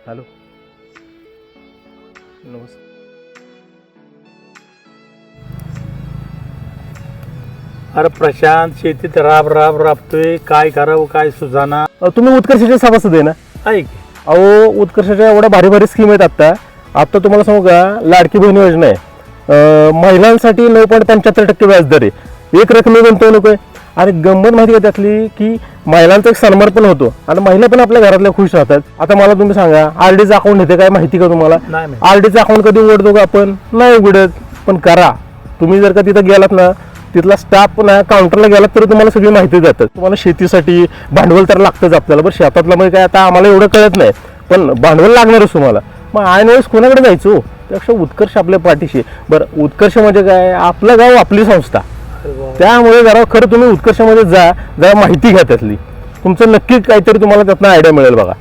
Hello, नमस्ते. अरे प्रशांत, शेतीत राबतोय, काय करावं काय सुजाना. तुम्ही उत्कर्षाचे सभासद आहे ना? ऐक, अहो, उत्कर्षाच्या एवढ्या भारी भारी स्कीम आहेत आत्ता तुम्हाला सांगू का, लाडकी बहीण योजना आहे. महिलांसाठी 9.75% व्याजदर आहे, एक रकमी गुंतवणूक आहे. आणि गंमत माहिती का त्यातली, की महिलांचा एक सन्मान पण होतो आणि महिला पण आपल्या घरातल्या खुश राहतात. आता मला तुम्ही सांगा, आरडीचं अकाउंट येते काय माहिती का तुम्हाला? नाही माहिती. आरडीचं अकाउंट कधी उघडतो का आपण? नाही उघडत, पण करा. तुम्ही जर का तिथं गेलात ना, तिथला स्टाफ ना काउंटरला गेलात तरी तुम्हाला सगळी माहिती देतात. तुम्हाला शेतीसाठी भांडवल तर लागतंच आपल्याला, बरं शेतातलं म्हणजे काय आता आम्हाला एवढं कळत नाही, पण भांडवल लागणारच तुम्हाला. मग ऐन वेळेस कोणाकडे जायचं हो? त्यापेक्षा उत्कर्ष आपल्या पाठीशी. बरं, उत्कर्ष म्हणजे काय? आपलं गाव आपली संस्था. त्यामुळे जरा खरं तुम्ही उत्कर्षामध्ये जा, जरा माहिती घ्या त्यातली. तुमचं नक्की काहीतरी तुम्हाला त्यातनं आयडिया मिळेल बघा.